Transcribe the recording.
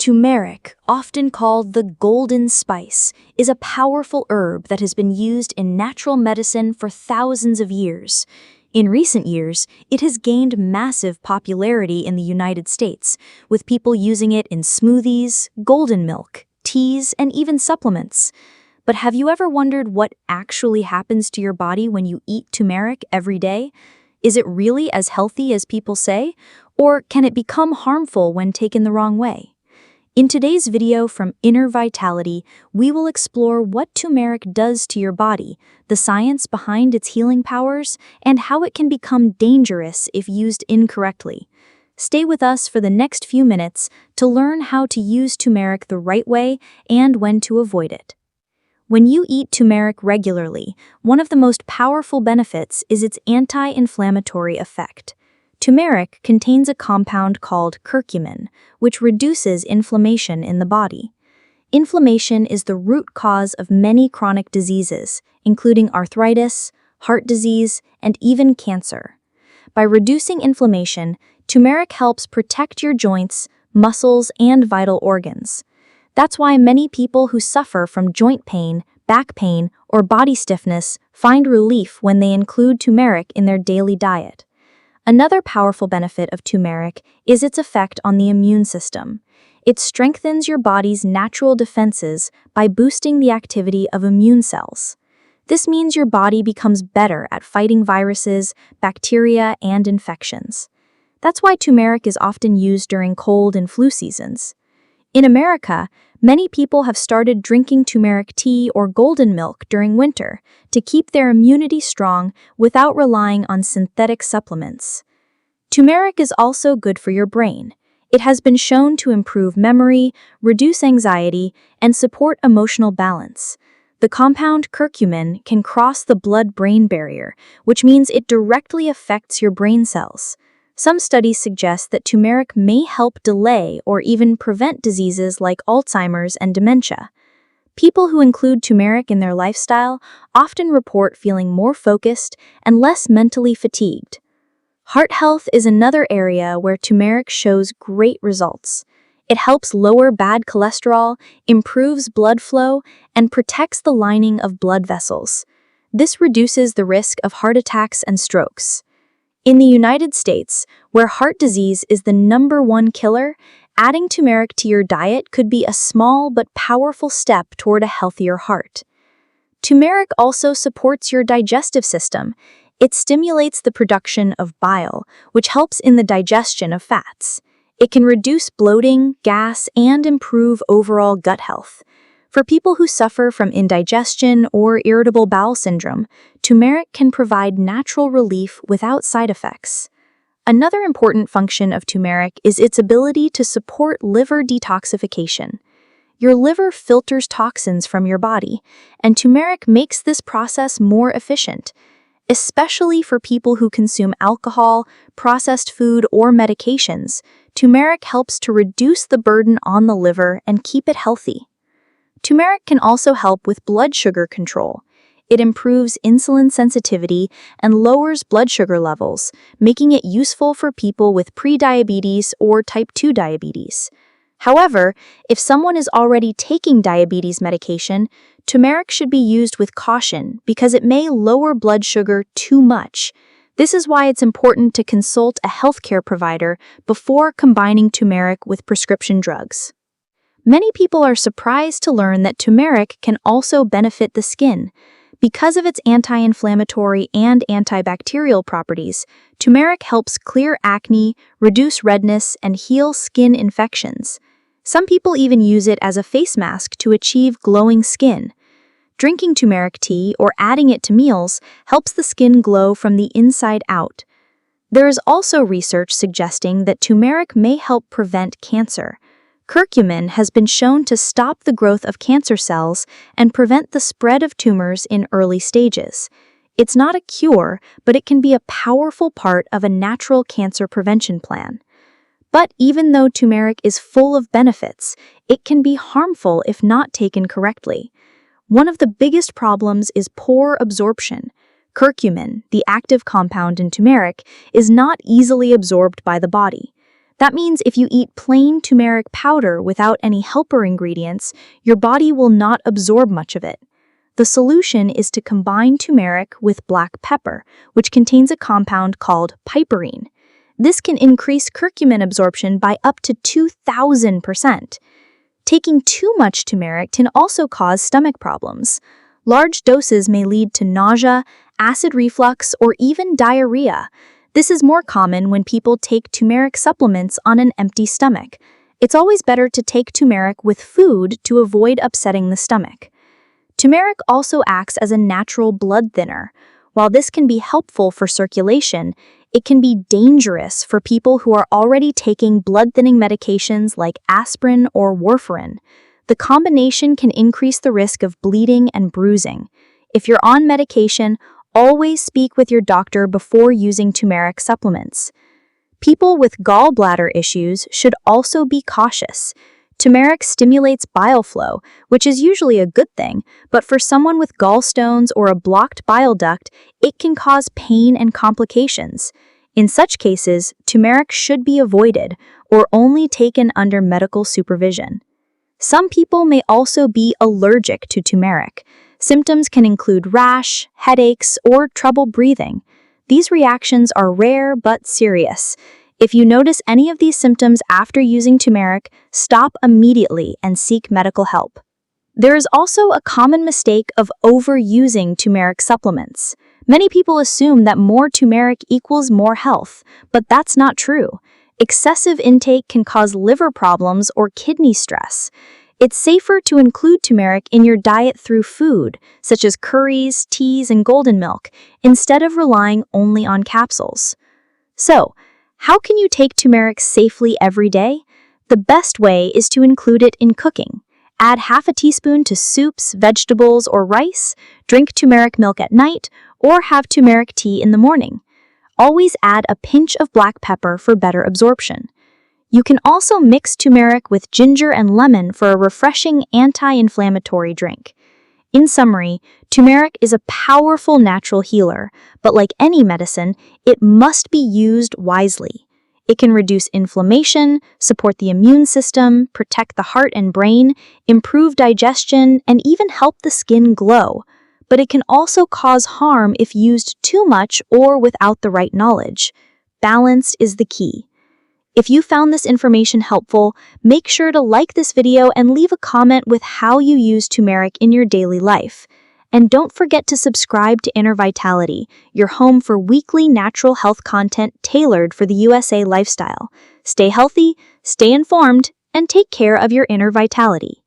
Turmeric, often called the golden spice, is a powerful herb that has been used in natural medicine for thousands of years. In recent years, it has gained massive popularity in the United States, with people using it in smoothies, golden milk, teas, and even supplements. But have you ever wondered what actually happens to your body when you eat turmeric every day? Is it really as healthy as people say? Or can it become harmful when taken the wrong way? In today's video from Inner Vitality, we will explore what turmeric does to your body, the science behind its healing powers, and how it can become dangerous if used incorrectly. Stay with us for the next few minutes to learn how to use turmeric the right way and when to avoid it. When you eat turmeric regularly, one of the most powerful benefits is its anti-inflammatory effect. Turmeric contains a compound called curcumin, which reduces inflammation in the body. Inflammation is the root cause of many chronic diseases, including arthritis, heart disease, and even cancer. By reducing inflammation, turmeric helps protect your joints, muscles, and vital organs. That's why many people who suffer from joint pain, back pain, or body stiffness find relief when they include turmeric in their daily diet. Another powerful benefit of turmeric is its effect on the immune system. It strengthens your body's natural defenses by boosting the activity of immune cells. This means your body becomes better at fighting viruses, bacteria, and infections. That's why turmeric is often used during cold and flu seasons. In America, many people have started drinking turmeric tea or golden milk during winter to keep their immunity strong without relying on synthetic supplements. Turmeric is also good for your brain. It has been shown to improve memory, reduce anxiety, and support emotional balance. The compound curcumin can cross the blood-brain barrier, which means it directly affects your brain cells. Some studies suggest that turmeric may help delay or even prevent diseases like Alzheimer's and dementia. People who include turmeric in their lifestyle often report feeling more focused and less mentally fatigued. Heart health is another area where turmeric shows great results. It helps lower bad cholesterol, improves blood flow, and protects the lining of blood vessels. This reduces the risk of heart attacks and strokes. In the United States, where heart disease is the #1 killer, adding turmeric to your diet could be a small but powerful step toward a healthier heart. Turmeric also supports your digestive system. It stimulates the production of bile, which helps in the digestion of fats. It can reduce bloating, gas, and improve overall gut health. For people who suffer from indigestion or irritable bowel syndrome, turmeric can provide natural relief without side effects. Another important function of turmeric is its ability to support liver detoxification. Your liver filters toxins from your body, and turmeric makes this process more efficient. Especially for people who consume alcohol, processed food, or medications, turmeric helps to reduce the burden on the liver and keep it healthy. Turmeric can also help with blood sugar control. It improves insulin sensitivity and lowers blood sugar levels, making it useful for people with prediabetes or type 2 diabetes. However, if someone is already taking diabetes medication, turmeric should be used with caution because it may lower blood sugar too much. This is why it's important to consult a healthcare provider before combining turmeric with prescription drugs. Many people are surprised to learn that turmeric can also benefit the skin. Because of its anti-inflammatory and antibacterial properties, turmeric helps clear acne, reduce redness, and heal skin infections. Some people even use it as a face mask to achieve glowing skin. Drinking turmeric tea or adding it to meals helps the skin glow from the inside out. There is also research suggesting that turmeric may help prevent cancer. Curcumin has been shown to stop the growth of cancer cells and prevent the spread of tumors in early stages. It's not a cure, but it can be a powerful part of a natural cancer prevention plan. But even though turmeric is full of benefits, it can be harmful if not taken correctly. One of the biggest problems is poor absorption. Curcumin, the active compound in turmeric, is not easily absorbed by the body. That means if you eat plain turmeric powder without any helper ingredients, your body will not absorb much of it. The solution is to combine turmeric with black pepper, which contains a compound called piperine. This can increase curcumin absorption by up to 2,000%. Taking too much turmeric can also cause stomach problems. Large doses may lead to nausea, acid reflux, or even diarrhea. This is more common when people take turmeric supplements on an empty stomach. It's always better to take turmeric with food to avoid upsetting the stomach. Turmeric also acts as a natural blood thinner. While this can be helpful for circulation, it can be dangerous for people who are already taking blood-thinning medications like aspirin or warfarin. The combination can increase the risk of bleeding and bruising. If you're on medication, always speak with your doctor before using turmeric supplements. People with gallbladder issues should also be cautious. Turmeric stimulates bile flow, which is usually a good thing, but for someone with gallstones or a blocked bile duct, it can cause pain and complications. In such cases, turmeric should be avoided or only taken under medical supervision. Some people may also be allergic to turmeric. Symptoms can include rash, headaches, or trouble breathing. These reactions are rare but serious. If you notice any of these symptoms after using turmeric, stop immediately and seek medical help. There is also a common mistake of overusing turmeric supplements. Many people assume that more turmeric equals more health, but that's not true. Excessive intake can cause liver problems or kidney stress. It's safer to include turmeric in your diet through food, such as curries, teas, and golden milk, instead of relying only on capsules. So, how can you take turmeric safely every day? The best way is to include it in cooking. Add half a teaspoon to soups, vegetables, or rice, drink turmeric milk at night, or have turmeric tea in the morning. Always add a pinch of black pepper for better absorption. You can also mix turmeric with ginger and lemon for a refreshing anti-inflammatory drink. In summary, turmeric is a powerful natural healer, but like any medicine, it must be used wisely. It can reduce inflammation, support the immune system, protect the heart and brain, improve digestion, and even help the skin glow. But it can also cause harm if used too much or without the right knowledge. Balance is the key. If you found this information helpful, make sure to like this video and leave a comment with how you use turmeric in your daily life. And don't forget to subscribe to Inner Vitality, your home for weekly natural health content tailored for the USA lifestyle. Stay healthy, stay informed, and take care of your inner vitality.